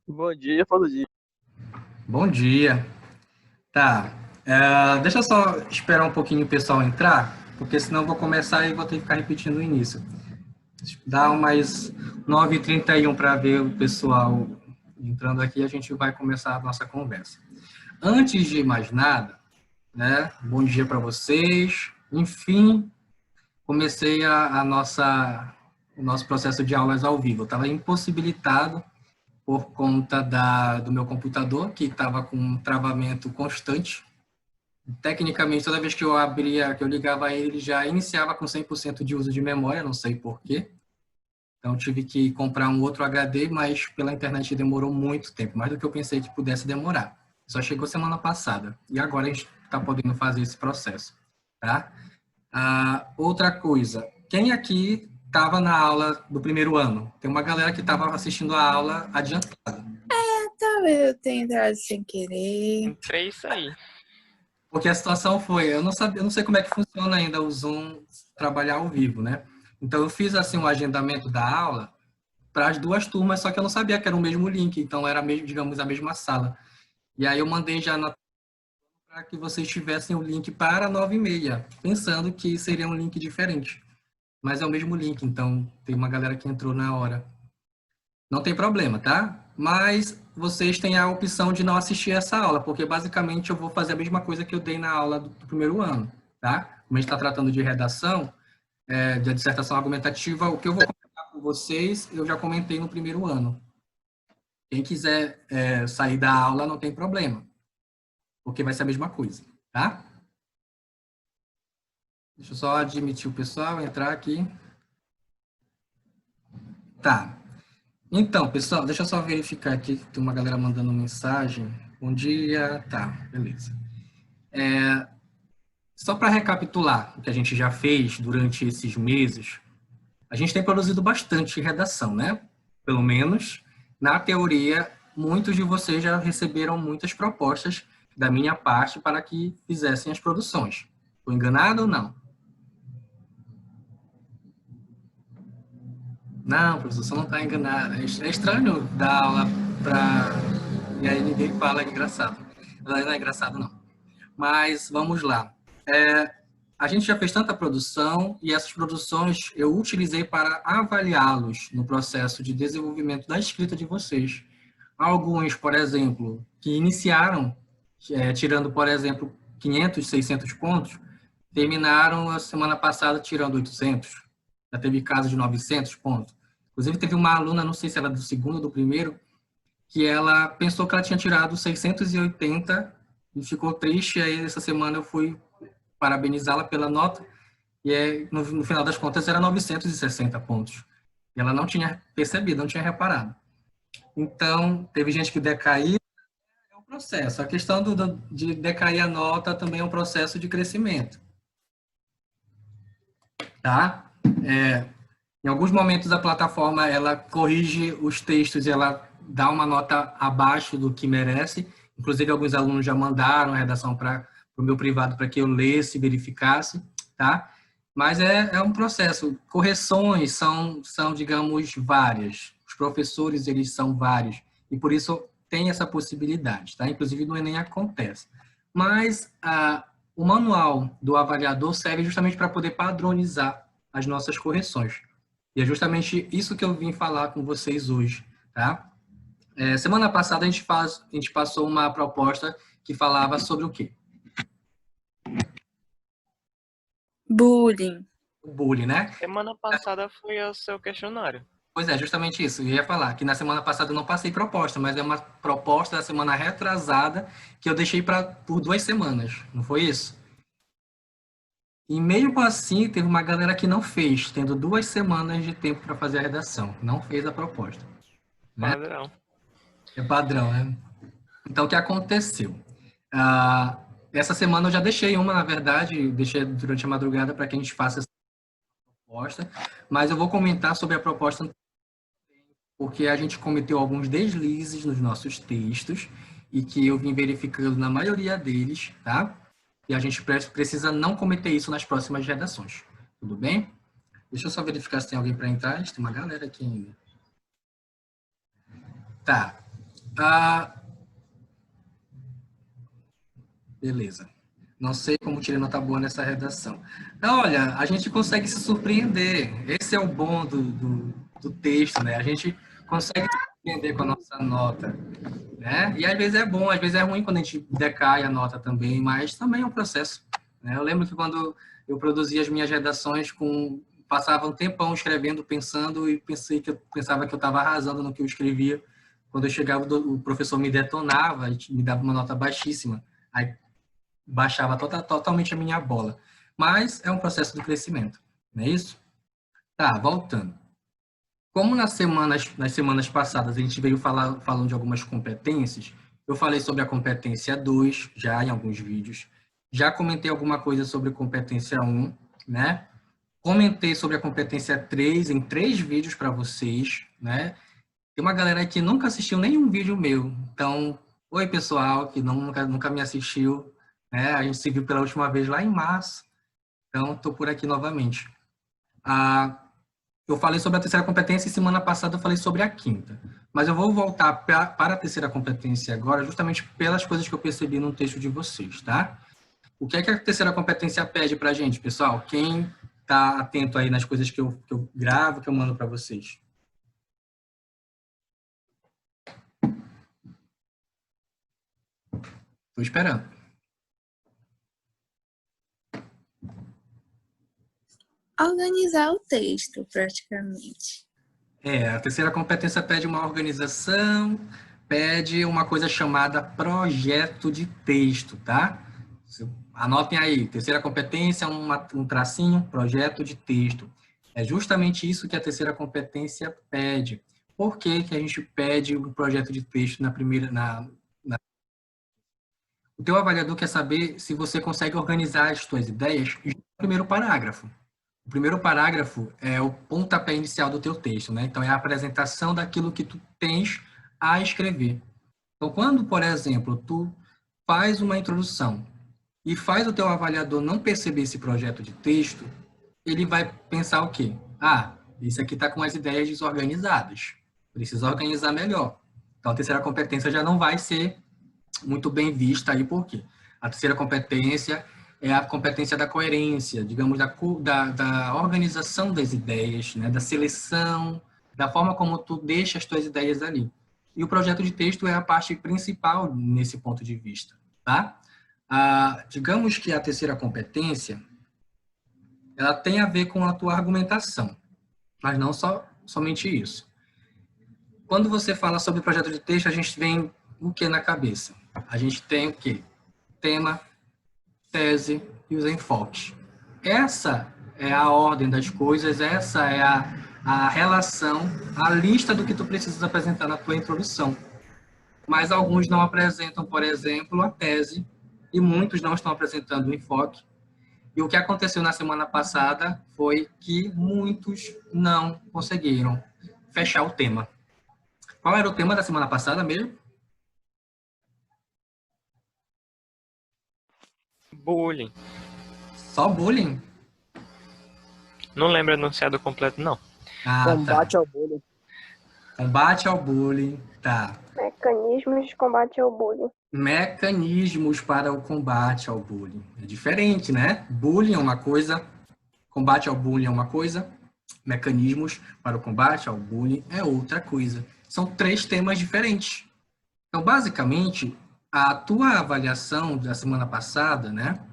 Bom dia, fala dia. Bom dia. Tá. Deixa eu só esperar um pouquinho o pessoal entrar, porque senão eu vou começar e vou ter que ficar repetindo o início. Dá umas 9h31 para ver o pessoal entrando aqui e a gente vai começar a nossa conversa. Antes de mais nada, né? Bom dia para vocês. Enfim, comecei o nosso processo de aulas ao vivo. Eu estava impossibilitado por conta do meu computador, que estava com um travamento constante. Tecnicamente, toda vez que eu abria, que eu ligava ele já iniciava com 100% de uso de memória, não sei por quê. Então, tive que comprar um outro HD, mas pela internet demorou muito tempo, mais do que eu pensei que pudesse demorar. Só chegou semana passada. E agora a gente está podendo fazer esse processo. Tá? Outra coisa, quem aqui estava na aula do primeiro ano? Tem uma galera que estava assistindo a aula adiantada. Talvez eu tenha entrado sem querer. Entrei isso aí. Porque a situação foi, eu não sei como é que funciona ainda o Zoom trabalhar ao vivo, né? Então eu fiz assim um agendamento da aula para as duas turmas, só que eu não sabia que era o mesmo link, então era mesmo, digamos, a mesma sala. E aí eu mandei já para que vocês tivessem o link para 9h30, pensando que seria um link diferente. Mas é o mesmo link, então tem uma galera que entrou na hora. Não tem problema, tá? Mas vocês têm a opção de não assistir essa aula, porque basicamente eu vou fazer a mesma coisa que eu dei na aula do primeiro ano, tá? Como a gente está tratando de redação, de dissertação argumentativa, o que eu vou comentar com vocês, eu já comentei no primeiro ano. Quem quiser sair da aula, não tem problema, porque vai ser a mesma coisa, tá? Deixa eu só admitir o pessoal, entrar aqui. Tá. Então, pessoal, deixa eu só verificar aqui, tem uma galera mandando mensagem. Bom dia, tá, beleza. Só para recapitular o que a gente já fez durante esses meses, a gente tem produzido bastante redação, né? Pelo menos, na teoria, muitos de vocês já receberam muitas propostas da minha parte para que fizessem as produções. Estou enganado ou não? Não, professor, você não está enganado. É estranho dar aula para... E aí ninguém fala engraçado. Não é engraçado, não. Mas vamos lá. A gente já fez tanta produção e essas produções eu utilizei para avaliá-los no processo de desenvolvimento da escrita de vocês. Alguns, por exemplo, que iniciaram, tirando, por exemplo, 500, 600 pontos, terminaram a semana passada tirando 800. Já teve caso de 900 pontos. Inclusive, teve uma aluna, não sei se era do segundo ou do primeiro, que ela pensou que ela tinha tirado 680 e ficou triste. Aí, essa semana, eu fui parabenizá-la pela nota e no final das contas era 960 pontos. E ela não tinha percebido, não tinha reparado. Então, teve gente que decaiu, é um processo. A questão de decair a nota também é um processo de crescimento. Tá? Em alguns momentos a plataforma ela corrige os textos e ela dá uma nota abaixo do que merece. Inclusive, alguns alunos já mandaram a redação para o meu privado para que eu lesse e verificasse, tá? Mas é um processo. Correções são, digamos, várias. Os professores, eles são vários. E por isso tem essa possibilidade, tá? Inclusive no Enem acontece. Mas o manual do avaliador serve justamente para poder padronizar as nossas correções. E é justamente isso que eu vim falar com vocês hoje, tá? Semana passada a gente passou uma proposta que falava sobre o quê? Bullying. O bullying, né? Semana passada foi o seu questionário. Pois é, justamente isso. Eu ia falar que na semana passada eu não passei proposta, mas é uma proposta da semana retrasada que eu deixei por 2 semanas, não foi isso? E mesmo assim, teve uma galera que não fez, tendo 2 semanas de tempo para fazer a redação. Não fez a proposta. Né? Padrão. É padrão, né? Então, o que aconteceu? Ah, essa semana eu já deixei uma, na verdade, deixei durante a madrugada para que a gente faça essa proposta, mas eu vou comentar sobre a proposta porque a gente cometeu alguns deslizes nos nossos textos e que eu vim verificando na maioria deles, tá? E a gente precisa não cometer isso nas próximas redações. Tudo bem? Deixa eu só verificar se tem alguém para entrar. Tem uma galera aqui ainda. Tá. Ah, beleza. Não sei como tirei nota boa nessa redação. Então, olha, a gente consegue se surpreender. Esse é o bom do texto, né? A gente consegue se surpreender com a nossa nota, né? E às vezes é bom, às vezes é ruim quando a gente decai a nota também, mas também é um processo, né? Eu lembro que quando eu produzia as minhas redações, passava um tempão escrevendo, pensando, e pensava que eu estava arrasando no que eu escrevia. Quando eu chegava, o professor me detonava, me dava uma nota baixíssima. Aí baixava totalmente a minha bola. Mas é um processo de crescimento, não é isso? Tá, voltando. Como nas semanas passadas a gente veio falando de algumas competências, eu falei sobre a competência 2, já em alguns vídeos. Já comentei alguma coisa sobre competência 1, né? Comentei sobre a competência 3 em 3 vídeos para vocês, né? Tem uma galera que nunca assistiu nenhum vídeo meu. Então, oi pessoal que nunca me assistiu, né? A gente se viu pela última vez lá em março. Então, estou por aqui novamente. Eu falei sobre a terceira competência e semana passada eu falei sobre a quinta. Mas eu vou voltar para a terceira competência agora, justamente pelas coisas que eu percebi no texto de vocês, tá? O que é que a terceira competência pede para a gente, pessoal? Quem está atento aí nas coisas que eu gravo, que eu mando para vocês? Estou esperando. Organizar o texto, praticamente. A terceira competência pede uma organização, pede uma coisa chamada projeto de texto, tá? Anotem aí, terceira competência, um tracinho, projeto de texto. É justamente isso que a terceira competência pede. Por que que a gente pede um projeto de texto na primeira... O teu avaliador quer saber se você consegue organizar as tuas ideias no primeiro parágrafo. O primeiro parágrafo é o pontapé inicial do teu texto, né? Então, é a apresentação daquilo que tu tens a escrever. Então, quando, por exemplo, tu faz uma introdução e faz o teu avaliador não perceber esse projeto de texto, ele vai pensar o quê? Ah, esse aqui está com as ideias desorganizadas. Precisa organizar melhor. Então, a terceira competência já não vai ser muito bem vista aí, por quê? A terceira competência é a competência da coerência, digamos, da organização das ideias, né? Da seleção, da forma como tu deixa as tuas ideias ali. E o projeto de texto é a parte principal nesse ponto de vista, tá? Digamos que a terceira competência, ela tem a ver com a tua argumentação, mas não somente isso. Quando você fala sobre projeto de texto, a gente vem o que na cabeça? A gente tem o quê? Tema, tese e os enfoques. Essa é a ordem das coisas, essa é a relação, a lista do que tu precisas apresentar na tua introdução. Mas alguns não apresentam, por exemplo, a tese, e muitos não estão apresentando o enfoque. E o que aconteceu na semana passada foi que muitos não conseguiram fechar o tema. Qual era o tema da semana passada mesmo? Bullying. Só bullying? Não lembro o enunciado completo, não. Combate ao bullying. Combate ao bullying, tá. Mecanismos de combate ao bullying. Mecanismos para o combate ao bullying. É diferente, né? Bullying é uma coisa, combate ao bullying é uma coisa, mecanismos para o combate ao bullying é outra coisa. São 3 temas diferentes. Então, basicamente, a tua avaliação da semana passada, né?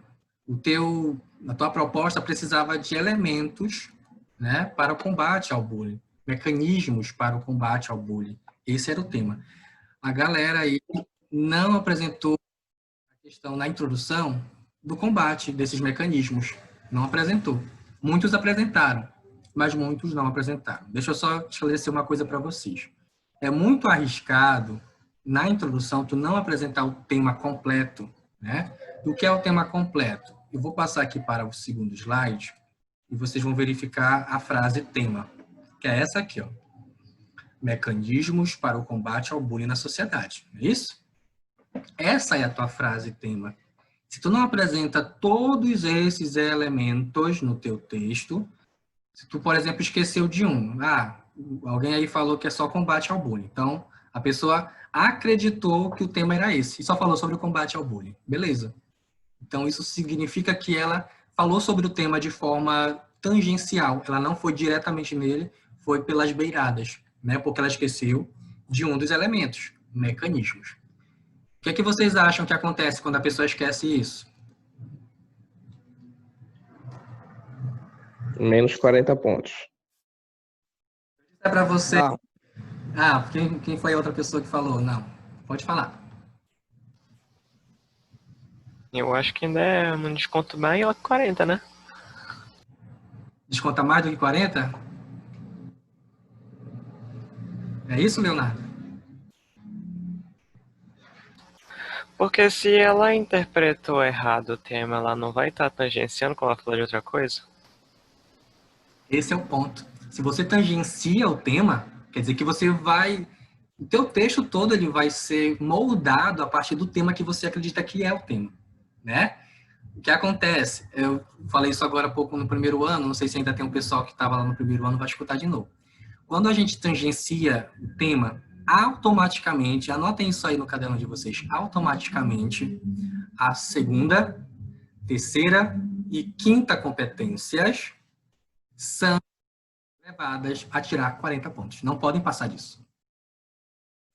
A tua proposta precisava de elementos, né, para o combate ao bullying, mecanismos para o combate ao bullying. Esse era o tema. A galera aí não apresentou a questão na introdução do combate desses mecanismos. Não apresentou. Muitos apresentaram, mas muitos não apresentaram. Deixa eu só esclarecer uma coisa para vocês. É muito arriscado, na introdução, tu não apresentar o tema completo, né? Do que é o tema completo? Eu vou passar aqui para o segundo slide e vocês vão verificar a frase tema, que é essa aqui, ó. Mecanismos para o combate ao bullying na sociedade. É isso? Essa é a tua frase tema. Se tu não apresenta todos esses elementos no teu texto, se tu, por exemplo, esqueceu de um, alguém aí falou que é só combate ao bullying. Então, A pessoa acreditou que o tema era esse e só falou sobre o combate ao bullying. Beleza. Então, isso significa que ela falou sobre o tema de forma tangencial. Ela não foi diretamente nele, foi pelas beiradas, né? Porque ela esqueceu de um dos elementos, mecanismos. O que é que vocês acham que acontece quando a pessoa esquece isso? Menos 40 pontos. É para você. Não. Ah, quem foi a outra pessoa que falou? Não. Pode falar. Eu acho que ainda é um desconto maior que 40, né? Desconta mais do que 40? É isso, Leonardo? Porque se ela interpretou errado o tema, ela não vai estar tangenciando quando ela falou de outra coisa? Esse é o ponto. Se você tangencia o tema, quer dizer que você vai... O teu texto todo ele vai ser moldado a partir do tema que você acredita que é o tema, né? O que acontece? Eu falei isso agora há pouco no primeiro ano, não sei se ainda tem um pessoal que estava lá no primeiro ano, vai escutar de novo. Quando a gente tangencia o tema, automaticamente, anotem isso aí no caderno de vocês, automaticamente, a segunda, terceira e quinta competências são levadas a tirar 40 pontos. Não podem passar disso.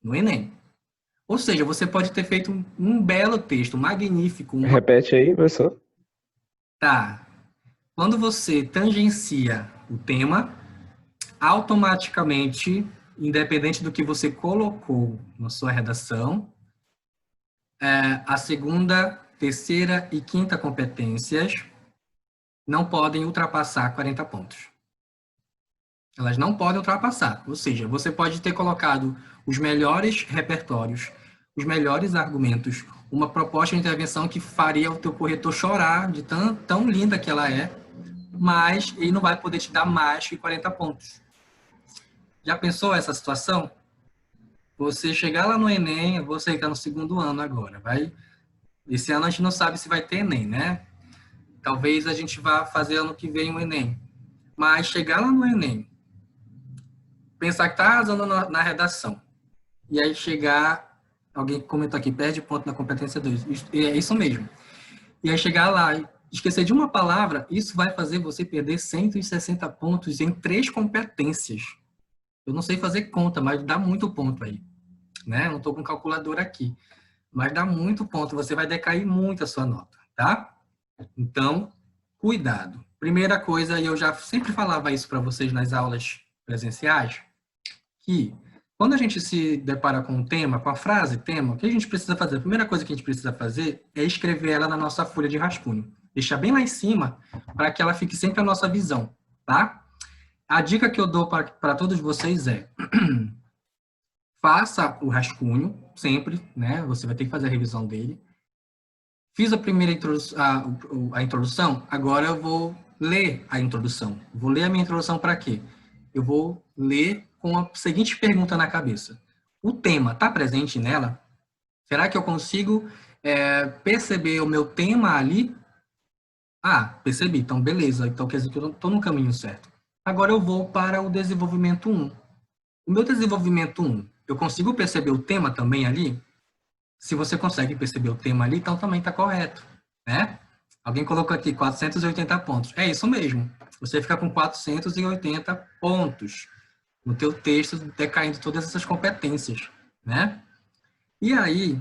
No Enem. Ou seja, você pode ter feito um belo texto, magnífico. Repete aí, professor. Tá. Quando você tangencia o tema, automaticamente, independente do que você colocou na sua redação, a segunda, terceira e quinta competências não podem ultrapassar 40 pontos. Elas não podem ultrapassar. Ou seja, você pode ter colocado os melhores repertórios, os melhores argumentos, uma proposta de intervenção que faria o teu corretor chorar de tão linda que ela é, mas ele não vai poder te dar mais que 40 pontos. Já pensou essa situação? Você chegar lá no Enem, você está no segundo ano agora, esse ano a gente não sabe se vai ter Enem, né? Talvez a gente vá fazer ano que vem o Enem. Mas chegar lá no Enem, pensar que está arrasando na redação, e aí chegar, alguém comentou aqui, perde ponto na competência 2, é isso mesmo. E aí chegar lá e esquecer de uma palavra, isso vai fazer você perder 160 pontos em 3 competências. Eu não sei fazer conta, mas dá muito ponto aí, né? Eu não estou com calculadora aqui, mas dá muito ponto, você vai decair muito a sua nota, tá? Então, cuidado. Primeira coisa, e eu já sempre falava isso para vocês nas aulas presenciais, que quando a gente se depara com um tema, com a frase tema, o que a gente precisa fazer? A primeira coisa que a gente precisa fazer é escrever ela na nossa folha de rascunho. Deixar bem lá em cima, para que ela fique sempre a nossa visão, tá? A dica que eu dou para todos vocês é faça o rascunho, sempre, né? Você vai ter que fazer a revisão dele. Fiz a primeira a introdução, agora eu vou ler a introdução. Vou ler a minha introdução para quê? Eu vou ler com a seguinte pergunta na cabeça. O tema está presente nela? Será que eu consigo perceber o meu tema ali? Ah, percebi. Então, beleza. Então, quer dizer que eu estou no caminho certo. Agora eu vou para o desenvolvimento 1. O meu desenvolvimento 1, eu consigo perceber o tema também ali? Se você consegue perceber o tema ali, então também está correto, né? Alguém colocou aqui 480 pontos. É isso mesmo. Você fica com 480 pontos no teu texto, decaindo todas essas competências, né? E aí,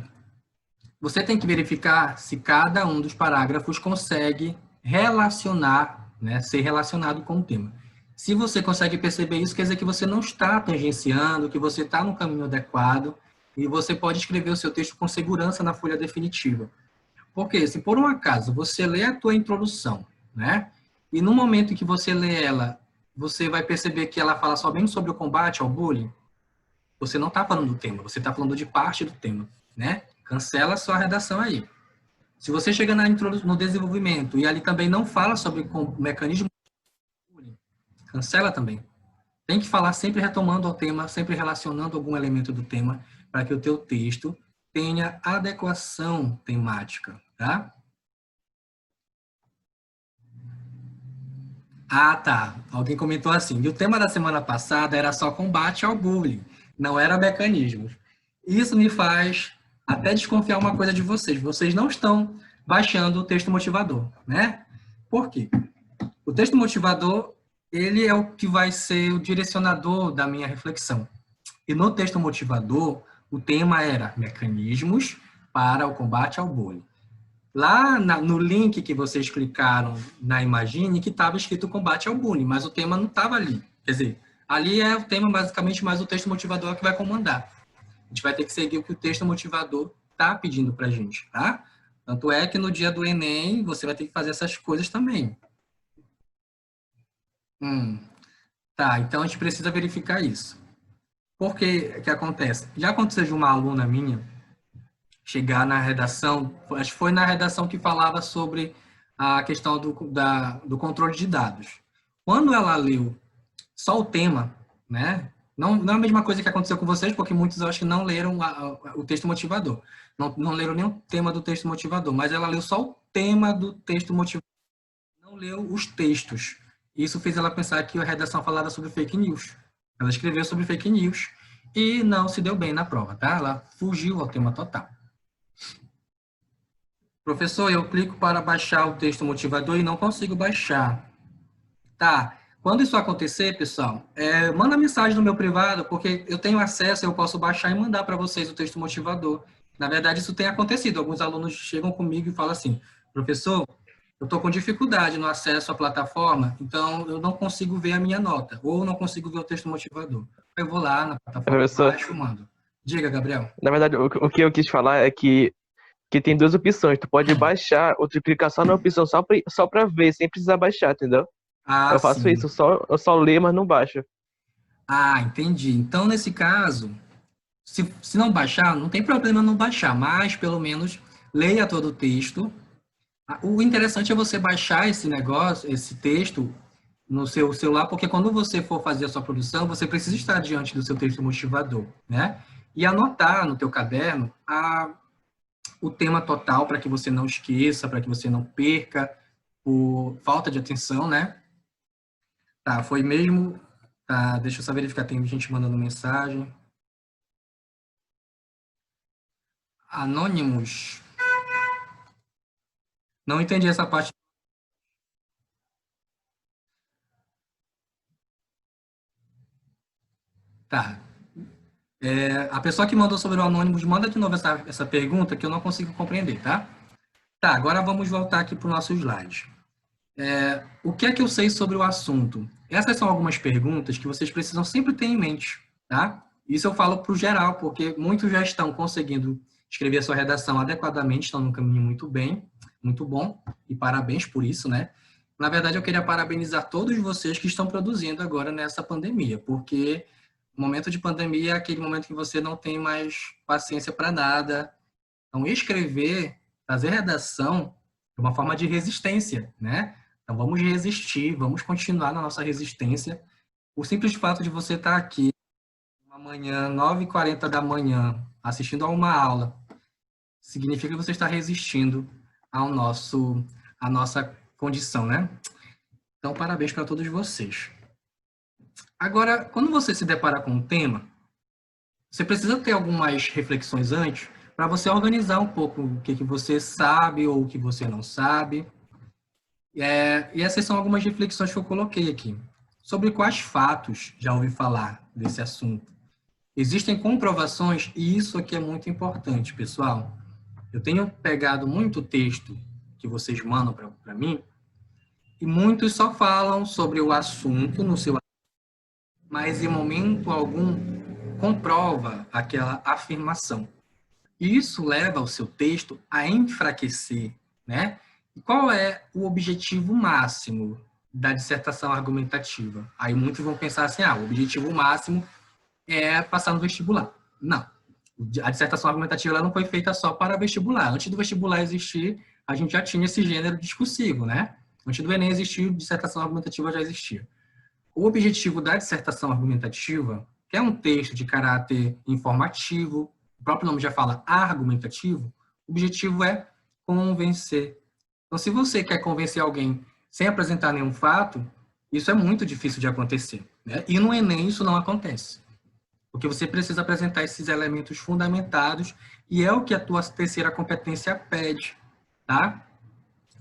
você tem que verificar se cada um dos parágrafos consegue relacionar, né, ser relacionado com o tema. Se você consegue perceber isso, quer dizer que você não está tangenciando, que você está no caminho adequado, e você pode escrever o seu texto com segurança na folha definitiva. Porque se por um acaso você lê a tua introdução, né, e no momento em que você lê ela, você vai perceber que ela fala somente sobre o combate ao bullying, você não está falando do tema, você está falando de parte do tema, né? Cancela a sua redação aí. Se você chega no desenvolvimento e ali também não fala sobre o mecanismo, cancela também. Tem que falar sempre retomando ao tema, sempre relacionando algum elemento do tema, para que o teu texto tenha adequação temática, tá? Ah, tá. Alguém comentou assim, e o tema da semana passada era só combate ao bullying, não era mecanismos. Isso me faz até desconfiar uma coisa de vocês. Vocês não estão baixando o texto motivador, né? Por quê? O texto motivador, ele é o que vai ser o direcionador da minha reflexão. E no texto motivador, o tema era mecanismos para o combate ao bullying. Lá no link que vocês clicaram na Imagine, que estava escrito combate ao bullying, mas o tema não estava ali. Quer dizer, ali é o tema basicamente, mas o texto motivador é o que vai comandar. A gente vai ter que seguir o que o texto motivador está pedindo para a gente, tá? Tanto é que no dia do Enem, você vai ter que fazer essas coisas também. Tá, então a gente precisa verificar isso. Por que acontece? Já aconteceu de uma aluna minha chegar na redação, acho que foi na redação que falava sobre a questão do controle de dados. Quando ela leu só o tema, né? Não é a mesma coisa que aconteceu com vocês, porque muitos eu acho que não leram o texto motivador. Não leram nem o tema do texto motivador, mas ela leu só o tema do texto motivador. Não leu os textos. Isso fez ela pensar que a redação falava sobre fake news. Ela escreveu sobre fake news e não se deu bem na prova, tá? Ela fugiu ao tema total. Professor, eu clico para baixar o texto motivador e não consigo baixar. Tá. Quando isso acontecer, pessoal, manda mensagem no meu privado, porque eu tenho acesso, eu posso baixar e mandar para vocês o texto motivador. Na verdade, isso tem acontecido. Alguns alunos chegam comigo e falam assim, professor, eu estou com dificuldade no acesso à plataforma, então eu não consigo ver a minha nota, ou não consigo ver o texto motivador. Eu vou lá na plataforma, Professor, baixo e mando. Diga, Gabriel. na verdade, o que eu quis falar é que tem duas opções. Tu pode baixar ou tu clicar só na opção só pra ver, sem precisar baixar, entendeu? Ah, Eu faço sim. isso, eu só leio, mas não baixo. Ah, entendi. Então, nesse caso, se não baixar, não tem problema não baixar, mas pelo menos leia todo o texto. O interessante é você baixar esse negócio, esse texto, no seu celular, porque quando você for fazer a sua produção, você precisa estar diante do seu texto motivador, né? E anotar no teu caderno o tema total para que você não esqueça, para que você não perca por falta de atenção, né? Tá, foi mesmo. Tá, deixa eu só verificar, tem gente mandando mensagem. Anônimos. Não entendi essa parte. Tá. A pessoa que mandou sobre o Anônimos, manda de novo essa pergunta que eu não consigo compreender, tá? Tá, agora vamos voltar aqui para o nosso slide. O que é que eu sei sobre o assunto? Essas são algumas perguntas que vocês precisam sempre ter em mente, tá? Isso eu falo para o geral, porque muitos já estão conseguindo escrever a sua redação adequadamente, estão no caminho muito bem, muito bom, e parabéns por isso, né? Na verdade, eu queria parabenizar todos vocês que estão produzindo agora nessa pandemia, porque o momento de pandemia é aquele momento que você não tem mais paciência para nada. Então, escrever, fazer redação é uma forma de resistência, né? Então, vamos resistir, vamos continuar na nossa resistência. O simples fato de você estar aqui, uma manhã, 9h40 da manhã, assistindo a uma aula, significa que você está resistindo à nossa condição, né? Então, parabéns para todos vocês. Agora, quando você se depara com um tema, você precisa ter algumas reflexões antes para você organizar um pouco o que você sabe ou o que você não sabe. E essas são algumas reflexões que eu coloquei aqui. Sobre quais fatos já ouvi falar desse assunto. Existem comprovações, e isso aqui é muito importante, pessoal. Eu tenho pegado muito texto que vocês mandam para mim, e muitos só falam sobre o assunto no seu, mas em momento algum comprova aquela afirmação. E isso leva o seu texto a enfraquecer, né? E qual é o objetivo máximo da dissertação argumentativa? Aí muitos vão pensar assim, o objetivo máximo é passar no vestibular. Não. A dissertação argumentativa ela não foi feita só para vestibular. Antes do vestibular existir, a gente já tinha esse gênero discursivo, né? Antes do Enem existir, dissertação argumentativa já existia. O objetivo da dissertação argumentativa, que é um texto de caráter informativo, o próprio nome já fala argumentativo, o objetivo é convencer. Então, se você quer convencer alguém sem apresentar nenhum fato, isso é muito difícil de acontecer, né? E no Enem isso não acontece. porque você precisa apresentar esses elementos fundamentados e é o que a tua terceira competência pede, tá?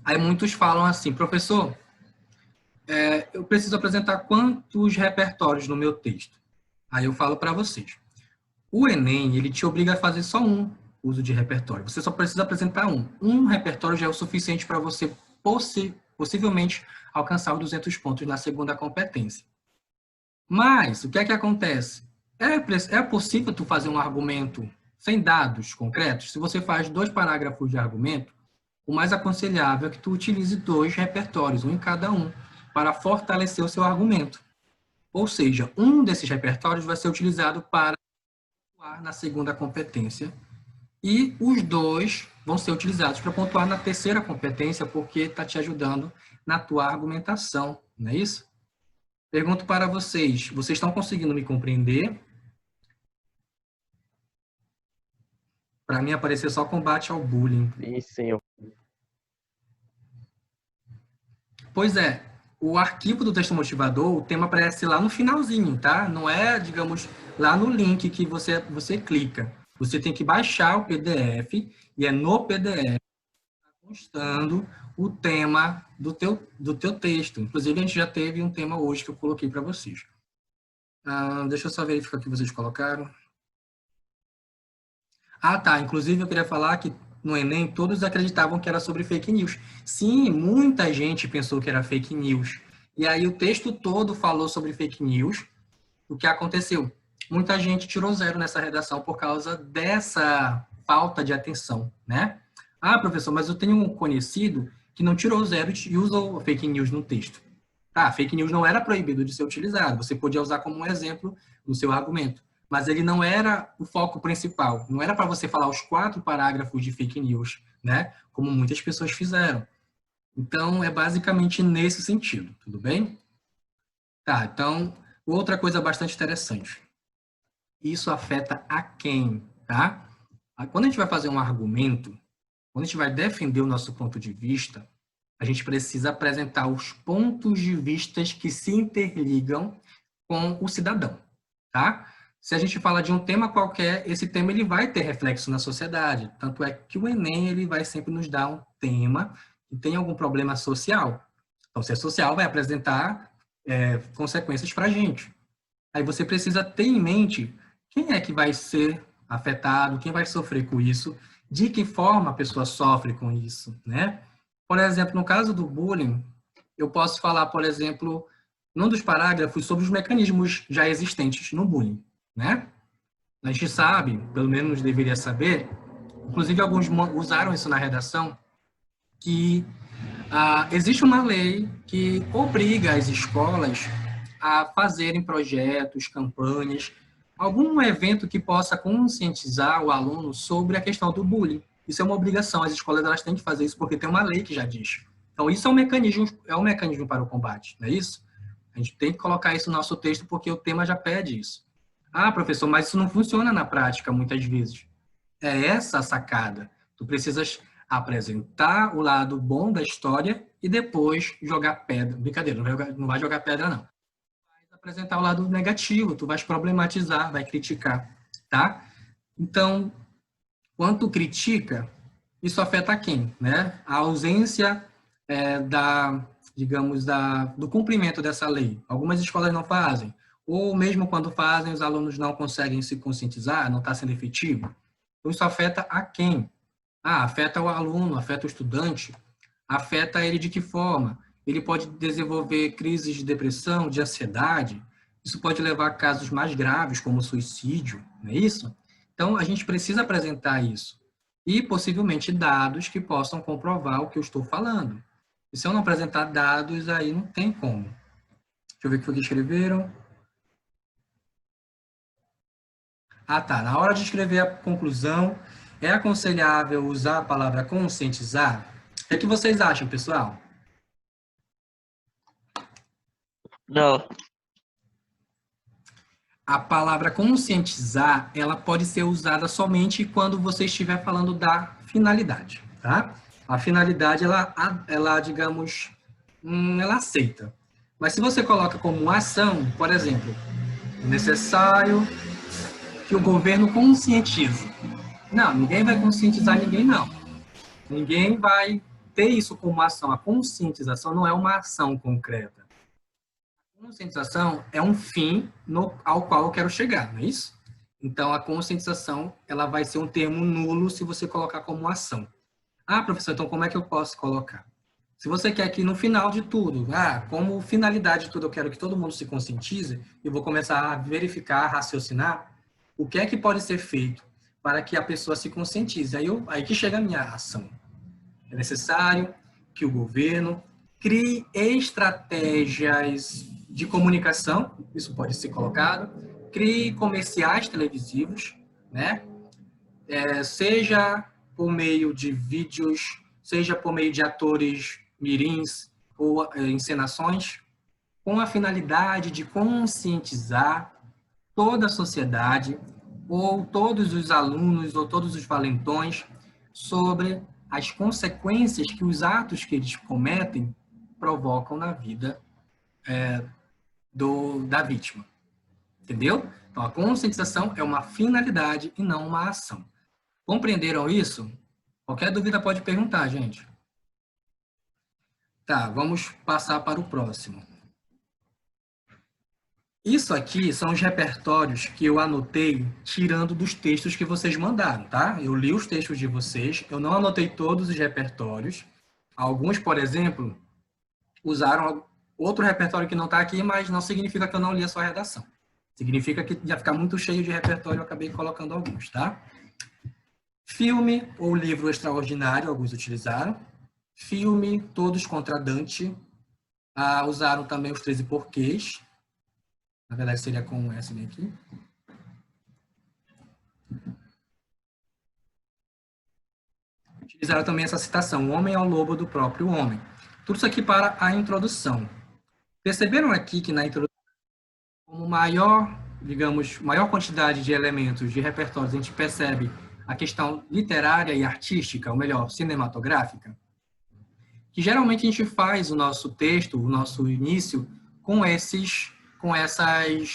Aí muitos falam assim, professor, eu preciso apresentar quantos repertórios no meu texto? Aí eu falo para vocês. O Enem, ele te obriga a fazer só um uso de repertório. Você só precisa apresentar um. Um repertório já é o suficiente para você possivelmente alcançar os 200 pontos na segunda competência. Mas, o que é que acontece? É possível tu fazer um argumento sem dados concretos? Se você faz 2 parágrafos de argumento, o mais aconselhável é que tu utilize 2 repertórios, um em cada um, para fortalecer o seu argumento. Ou seja, um desses repertórios vai ser utilizado para pontuar na segunda competência e os 2 vão ser utilizados para pontuar na terceira competência, porque está te ajudando na tua argumentação, não é isso? Pergunto para vocês, vocês estão conseguindo me compreender? Para mim apareceu só combate ao bullying. Sim. Pois é, o arquivo do texto motivador, o tema aparece lá no finalzinho, tá? Não é, digamos, lá no link que você clica. Você tem que baixar o PDF e é no PDF constando o tema do teu texto. Inclusive, a gente já teve um tema hoje que eu coloquei para vocês. Deixa eu só verificar o que vocês colocaram. Tá. Inclusive, eu queria falar que no Enem, todos acreditavam que era sobre fake news. Sim, muita gente pensou que era fake news. E aí, o texto todo falou sobre fake news. O que aconteceu? Muita gente tirou 0 nessa redação por causa dessa falta de atenção, né? Professor, mas eu tenho um conhecido que não tirou 0 e usou fake news no texto. Tá, fake news não era proibido de ser utilizado. Você podia usar como um exemplo no seu argumento. Mas ele não era o foco principal. Não era para você falar os 4 parágrafos de fake news, né? Como muitas pessoas fizeram. Então, é basicamente nesse sentido, tudo bem? Tá, então, outra coisa bastante interessante. Isso afeta a quem, tá? Quando a gente vai fazer um argumento, quando a gente vai defender o nosso ponto de vista, a gente precisa apresentar os pontos de vista que se interligam com o cidadão, tá? Se a gente fala de um tema qualquer, esse tema ele vai ter reflexo na sociedade. Tanto é que o Enem ele vai sempre nos dar um tema que tem algum problema social. Então, se é social, vai apresentar consequências para a gente. Aí você precisa ter em mente quem é que vai ser afetado, quem vai sofrer com isso, de que forma a pessoa sofre com isso, né? Por exemplo, no caso do bullying, eu posso falar, por exemplo, num dos parágrafos sobre os mecanismos já existentes no bullying, né? A gente sabe, pelo menos deveria saber, inclusive alguns usaram isso na redação, que existe uma lei que obriga as escolas a fazerem projetos, campanhas, algum evento que possa conscientizar o aluno sobre a questão do bullying. Isso é uma obrigação, as escolas elas têm que fazer isso porque tem uma lei que já diz. Então, isso é um mecanismo para o combate, não é isso? A gente tem que colocar isso no nosso texto porque o tema já pede isso. Professor, mas isso não funciona na prática muitas vezes. É essa a sacada. Tu precisas apresentar o lado bom da história e depois jogar pedra. Brincadeira, não vai jogar pedra, não. Vai apresentar o lado negativo, tu vais problematizar, vai criticar, tá? Então, quando tu critica, isso afeta quem, né? A ausência do cumprimento dessa lei. Algumas escolas não fazem. Ou mesmo quando fazem, os alunos não conseguem se conscientizar, não está sendo efetivo. Então, isso afeta a quem? Afeta o aluno, afeta o estudante, afeta ele de que forma? Ele pode desenvolver crises de depressão, de ansiedade, isso pode levar a casos mais graves, como suicídio, não é isso? Então, a gente precisa apresentar isso. E, possivelmente, dados que possam comprovar o que eu estou falando. E se eu não apresentar dados, aí não tem como. Deixa eu ver o que foi que escreveram. Tá. Na hora de escrever a conclusão, é aconselhável usar a palavra conscientizar? O que vocês acham, pessoal? Não. A palavra conscientizar, ela pode ser usada somente quando você estiver falando da finalidade, tá? A finalidade, ela digamos, ela aceita. Mas se você coloca como ação, por exemplo, necessário que o governo conscientiza. Não, ninguém vai conscientizar ninguém, não. Ninguém vai ter isso como ação. A conscientização não é uma ação concreta. A conscientização é um fim ao qual eu quero chegar, não é isso? Então, a conscientização ela vai ser um termo nulo se você colocar como ação. Ah, professor, então como é que eu posso colocar? Se você quer que no final de tudo, como finalidade de tudo eu quero que todo mundo se conscientize, eu vou começar a verificar, a raciocinar o que é que pode ser feito para que a pessoa se conscientize. Aí que chega a minha ação. É necessário que o governo crie estratégias de comunicação, isso pode ser colocado, crie comerciais televisivos, né? Seja por meio de vídeos, seja por meio de atores mirins ou encenações, com a finalidade de conscientizar toda a sociedade, ou todos os alunos, ou todos os valentões, sobre as consequências que os atos que eles cometem provocam na vida da vítima. Entendeu? Então, a conscientização é uma finalidade e não uma ação. Compreenderam isso? Qualquer dúvida pode perguntar, gente. Tá, vamos passar para o próximo. Isso aqui são os repertórios que eu anotei tirando dos textos que vocês mandaram, tá? Eu li os textos de vocês, eu não anotei todos os repertórios. Alguns, por exemplo, usaram outro repertório que não está aqui, mas não significa que eu não li a sua redação. Significa que ia ficar muito cheio de repertório, eu acabei colocando alguns, tá? Filme ou livro extraordinário, alguns utilizaram. Filme, Todos contra Dante. Usaram também os 13 porquês. Na verdade, seria com essa aqui. Utilizaram também essa citação, o homem é o lobo do próprio homem. Tudo isso aqui para a introdução. Perceberam aqui que na introdução, como maior quantidade de elementos, de repertórios, a gente percebe a questão literária e artística, ou melhor, cinematográfica, que geralmente a gente faz o nosso texto, o nosso início, com essas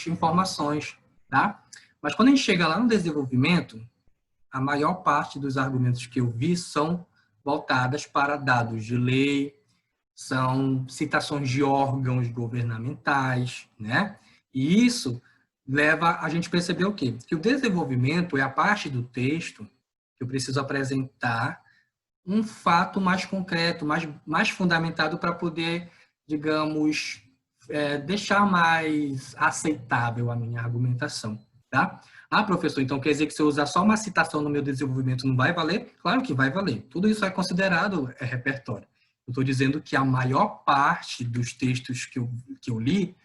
informações, tá? Mas quando a gente chega lá no desenvolvimento, a maior parte dos argumentos que eu vi são voltadas para dados de lei, são citações de órgãos governamentais, né? E isso leva a gente a perceber o quê? Que o desenvolvimento é a parte do texto que eu preciso apresentar um fato mais concreto, mais fundamentado para poder, digamos, deixar mais aceitável a minha argumentação, tá? Professor, então quer dizer que se eu usar só uma citação no meu desenvolvimento não vai valer? Claro que vai valer. Tudo isso é considerado repertório. Eu estou dizendo que a maior parte dos textos que eu li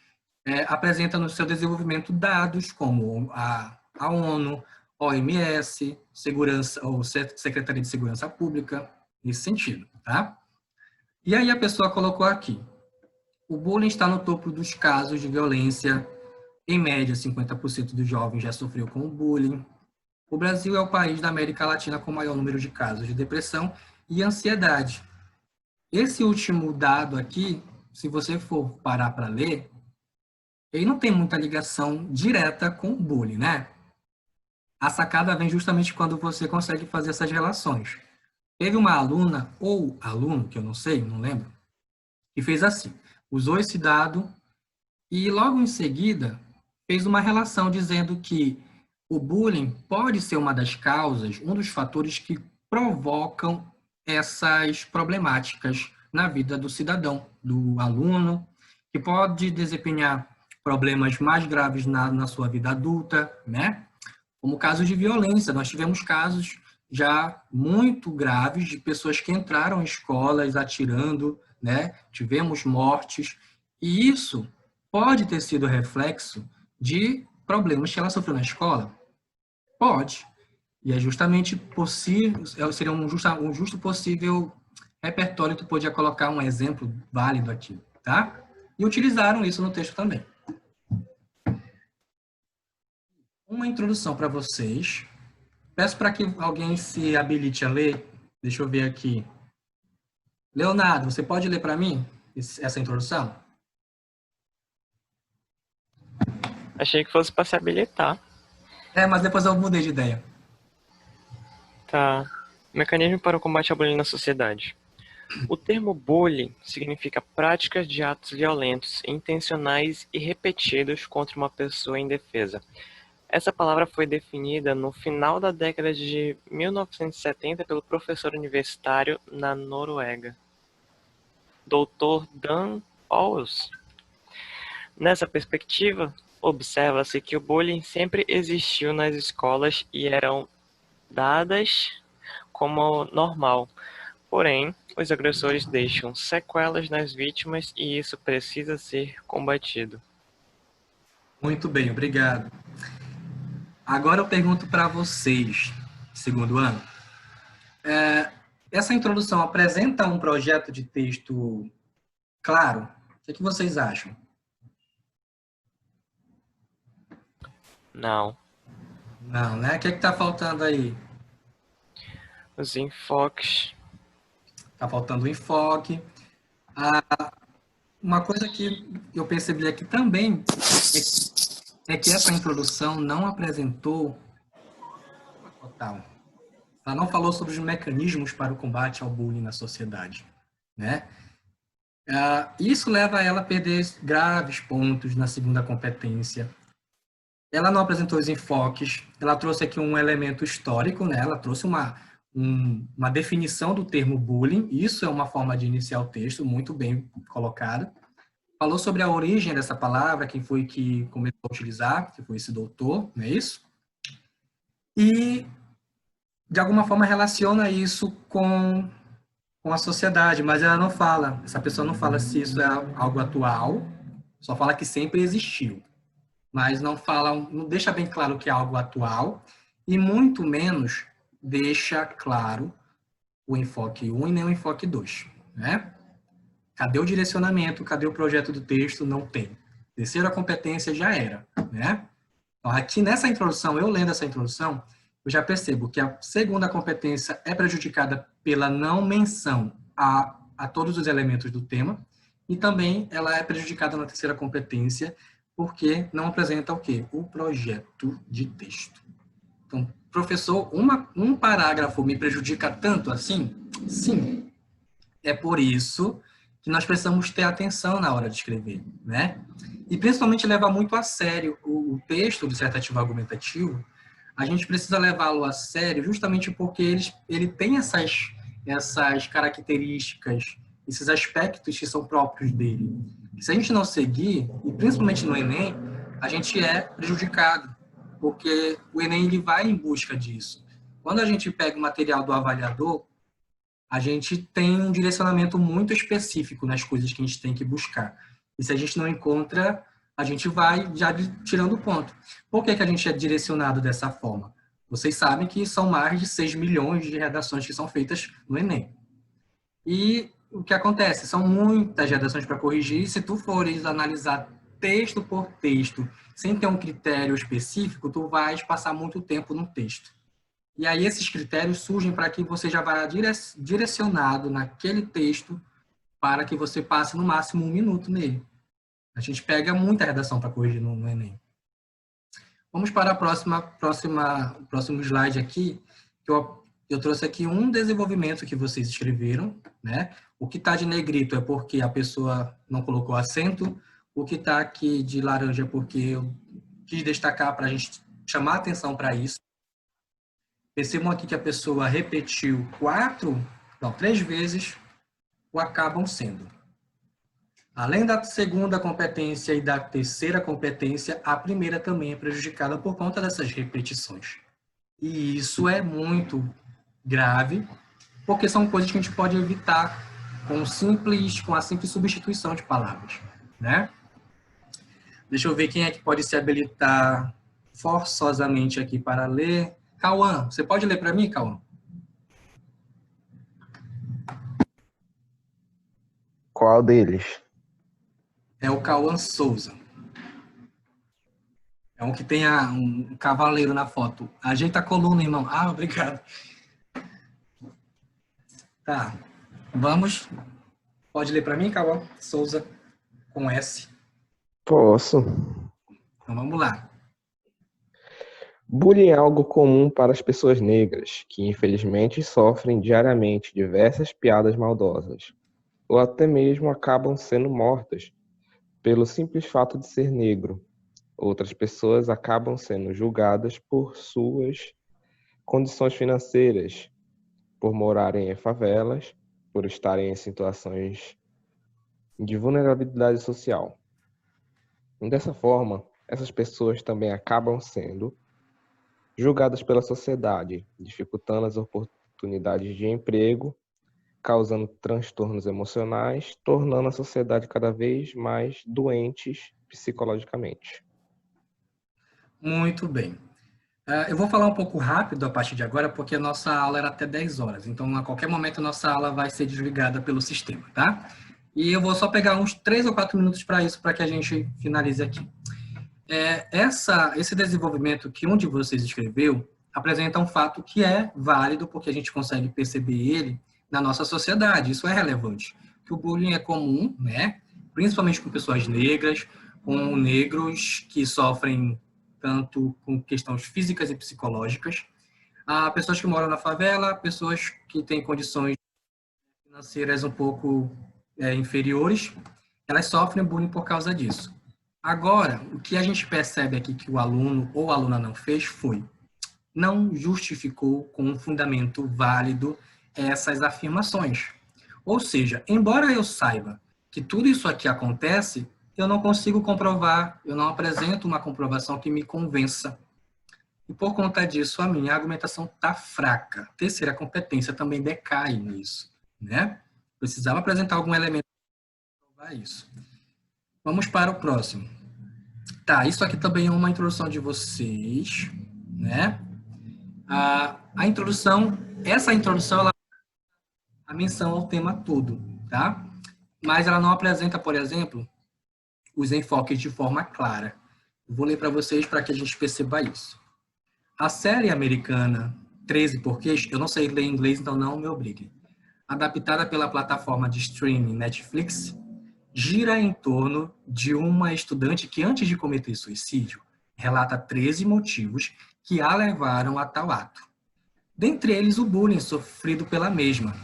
apresenta no seu desenvolvimento dados como a ONU, OMS, ou Secretaria de Segurança Pública, nesse sentido, tá? E aí a pessoa colocou aqui, o bullying está no topo dos casos de violência, em média 50% dos jovens já sofreu com o bullying. O Brasil é o país da América Latina com o maior número de casos de depressão e ansiedade. Esse último dado aqui, se você for parar para ler, ele não tem muita ligação direta com o bullying, né? A sacada vem justamente quando você consegue fazer essas relações. Teve uma aluna, ou aluno, que eu não sei, não lembro, que fez assim, usou esse dado e logo em seguida fez uma relação dizendo que o bullying pode ser uma das causas, um dos fatores que provocam essas problemáticas na vida do cidadão, do aluno, que pode desempenhar problemas mais graves na sua vida adulta, né? Como casos de violência. Nós tivemos casos já muito graves de pessoas que entraram em escolas atirando, né? Tivemos mortes. E isso pode ter sido reflexo de problemas que ela sofreu na escola? Pode. E é justamente possível, seria um justo possível repertório que tu podia colocar um exemplo válido aqui, tá? E utilizaram isso no texto também. Uma introdução para vocês. Peço para que alguém se habilite a ler. Deixa eu ver aqui. Leonardo, você pode ler para mim essa introdução? Achei que fosse para se habilitar. Mas depois eu mudei de ideia. Tá. Mecanismo para o combate ao bullying na sociedade. O termo bullying significa práticas de atos violentos, intencionais e repetidos contra uma pessoa indefesa. Essa palavra foi definida no final da década de 1970 pelo professor universitário na Noruega, Dr. Dan Pauls. Nessa perspectiva, observa-se que o bullying sempre existiu nas escolas e eram dadas como normal. Porém, os agressores deixam sequelas nas vítimas e isso precisa ser combatido. Muito bem, obrigado. Agora eu pergunto para vocês, segundo ano, essa introdução apresenta um projeto de texto claro? O que vocês acham? Não. Não, né? O que está faltando aí? Os enfoques. Está faltando o enfoque. Uma coisa que eu percebi aqui também é que essa introdução não apresentou total. Ela não falou sobre os mecanismos para o combate ao bullying na sociedade, né? Isso leva ela a perder graves pontos na segunda competência. Ela não apresentou os enfoques, ela trouxe aqui um elemento histórico, né? Ela trouxe uma definição do termo bullying, isso é uma forma de iniciar o texto, muito bem colocada. Falou sobre a origem dessa palavra, quem foi que começou a utilizar, que foi esse doutor, não é isso? E, de alguma forma, relaciona isso com a sociedade, mas ela não fala, essa pessoa não fala se isso é algo atual, só fala que sempre existiu, mas não fala, não deixa bem claro que é algo atual, e muito menos deixa claro o enfoque 1 e nem o enfoque 2, né? Cadê o direcionamento? Cadê o projeto do texto? Não tem. Terceira competência já era, né? Então, aqui nessa introdução, eu lendo essa introdução, eu já percebo que a segunda competência é prejudicada pela não menção a todos os elementos do tema, e também ela é prejudicada na terceira competência porque não apresenta o quê? O projeto de texto. Então, professor, um parágrafo me prejudica tanto assim? Sim. É por isso que nós precisamos ter atenção na hora de escrever, né? E principalmente levar muito a sério o texto dissertativo argumentativo. A gente precisa levá-lo a sério justamente porque ele tem essas características, esses aspectos que são próprios dele. E se a gente não seguir, e principalmente no Enem, a gente é prejudicado, porque o Enem ele vai em busca disso. Quando a gente pega o material do avaliador, a gente tem um direcionamento muito específico nas coisas que a gente tem que buscar. E se a gente não encontra, a gente vai já tirando ponto. Por que a gente é direcionado dessa forma? Vocês sabem que são mais de 6 milhões de redações que são feitas no Enem. E o que acontece? São muitas redações para corrigir, e se tu fores analisar texto por texto, sem ter um critério específico, tu vais passar muito tempo no texto. E aí esses critérios surgem para que você já vá direcionado naquele texto para que você passe no máximo 1 minuto nele. A gente pega muita redação para corrigir no Enem. Vamos para o próximo slide aqui. Eu trouxe aqui um desenvolvimento que vocês escreveram, né? O que está de negrito é porque a pessoa não colocou acento. O que está aqui de laranja é porque eu quis destacar para a gente chamar a atenção para isso. Percebam aqui que a pessoa repetiu 3 vezes o acabam sendo. Além da segunda competência e da terceira competência, a primeira também é prejudicada por conta dessas repetições. E isso é muito grave, porque são coisas que a gente pode evitar com a simples substituição de palavras, né? Deixa eu ver quem é que pode se habilitar forçosamente aqui para ler. Cauã, você pode ler para mim, Cauã? Qual deles? É o Cauã Souza. É um que tem um cavaleiro na foto. Ajeita a coluna, irmão. Ah, obrigado. Tá. Vamos. Pode ler para mim, Cauã Souza, com S. Posso. Então vamos lá. Bullying é algo comum para as pessoas negras, que infelizmente sofrem diariamente diversas piadas maldosas, ou até mesmo acabam sendo mortas pelo simples fato de ser negro. Outras pessoas acabam sendo julgadas por suas condições financeiras, por morarem em favelas, por estarem em situações de vulnerabilidade social. Dessa forma, essas pessoas também acabam sendo julgadas pela sociedade, dificultando as oportunidades de emprego, causando transtornos emocionais, tornando a sociedade cada vez mais doentes psicologicamente. Muito bem. Eu vou falar um pouco rápido a partir de agora, porque a nossa aula era até 10 horas. Então, a qualquer momento, a nossa aula vai ser desligada pelo sistema, tá? E eu vou só pegar uns 3 ou 4 minutos para isso, para que a gente finalize aqui. Esse desenvolvimento que um de vocês escreveu apresenta um fato que é válido, porque a gente consegue perceber ele na nossa sociedade. Isso é relevante. Que o bullying é comum, né? Principalmente com pessoas negras, com negros que sofrem tanto com questões físicas e psicológicas, a pessoas que moram na favela, pessoas que têm condições financeiras um pouco inferiores, elas sofrem bullying por causa disso. Agora, o que a gente percebe aqui que o aluno ou a aluna não fez foi, não justificou com um fundamento válido essas afirmações. Ou seja, embora eu saiba que tudo isso aqui acontece, eu não consigo comprovar, eu não apresento uma comprovação que me convença. E por conta disso, a minha argumentação está fraca. A terceira competência também decai nisso, né? Precisava apresentar algum elemento para comprovar isso. Vamos para o próximo. Tá, isso aqui também é uma introdução de vocês, né? A introdução, essa introdução, ela a menção ao tema todo, tá? Mas ela não apresenta, por exemplo, os enfoques de forma clara. Vou ler para vocês para que a gente perceba isso. A série americana 13 Porquês, eu não sei ler inglês, então não me obriguem, adaptada pela plataforma de streaming Netflix, gira em torno de uma estudante que, antes de cometer suicídio, relata 13 motivos que a levaram a tal ato. Dentre eles, o bullying sofrido pela mesma.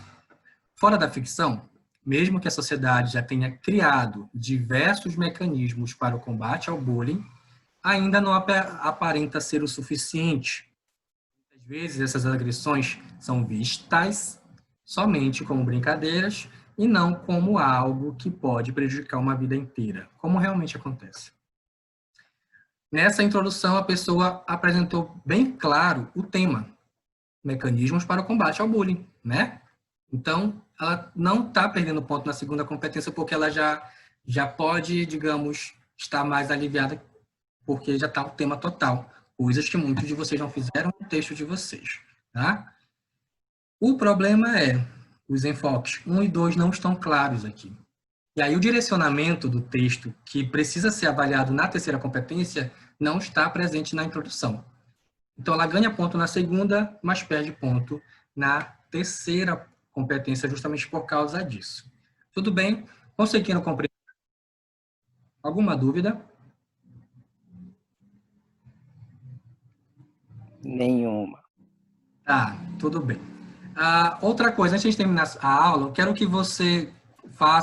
Fora da ficção, mesmo que a sociedade já tenha criado diversos mecanismos para o combate ao bullying, ainda não aparenta ser o suficiente. Muitas vezes, essas agressões são vistas somente como brincadeiras e não como algo que pode prejudicar uma vida inteira, como realmente acontece. Nessa introdução, a pessoa apresentou bem claro o tema, mecanismos para o combate ao bullying, né? Então, ela não está perdendo ponto na segunda competência, porque ela já pode, digamos, estar mais aliviada, porque já está o tema total. Coisas que muitos de vocês não fizeram no texto de vocês, tá? O problema é, os enfoques 1 e 2 não estão claros aqui. E aí o direcionamento do texto, que precisa ser avaliado na terceira competência, não está presente na introdução. Então, ela ganha ponto na segunda, mas perde ponto na terceira competência, justamente por causa disso. Tudo bem? Conseguiram compreender? Alguma dúvida? Nenhuma. Tá, tudo bem. Outra coisa, antes de terminar a aula, eu quero que você vá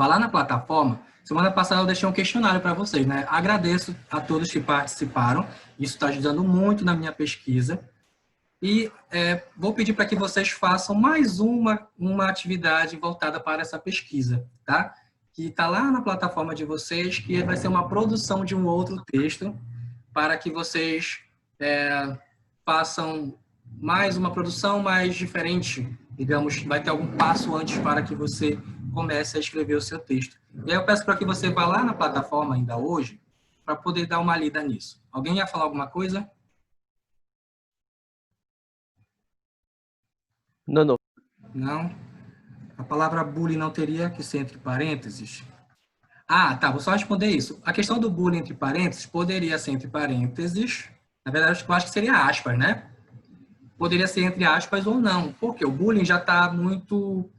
lá na plataforma. Semana passada eu deixei um questionário para vocês, né? Agradeço a todos que participaram, isso está ajudando muito na minha pesquisa. E vou pedir para que vocês façam mais uma atividade voltada para essa pesquisa, tá? Que está lá na plataforma de vocês, que vai ser uma produção de um outro texto, para que vocês façam mais uma produção mais diferente, digamos, vai ter algum passo antes para que você comece a escrever o seu texto. E aí eu peço para que você vá lá na plataforma ainda hoje, para poder dar uma lida nisso. Alguém ia falar alguma coisa? Não. Não? A palavra bullying não teria que ser entre parênteses? Tá, vou só responder isso. A questão do bullying entre parênteses poderia ser entre parênteses, na verdade eu acho que seria aspas, né? Poderia ser entre aspas ou não, porque o bullying já está muito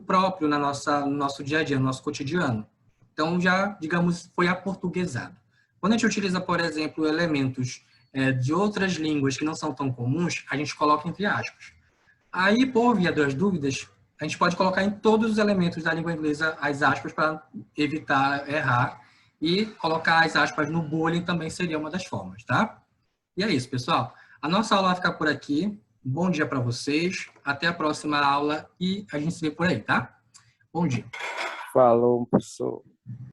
próprio no nosso dia a dia, no nosso cotidiano. Então, já, digamos, foi aportuguesado. Quando a gente utiliza, por exemplo, elementos de outras línguas que não são tão comuns, a gente coloca entre aspas. Aí, por via das dúvidas, a gente pode colocar em todos os elementos da língua inglesa as aspas para evitar errar. E colocar as aspas no bullying também seria uma das formas, tá? E é isso, pessoal. A nossa aula vai ficar por aqui. Bom dia para vocês. Até a próxima aula e a gente se vê por aí, tá? Bom dia. Falou, professor.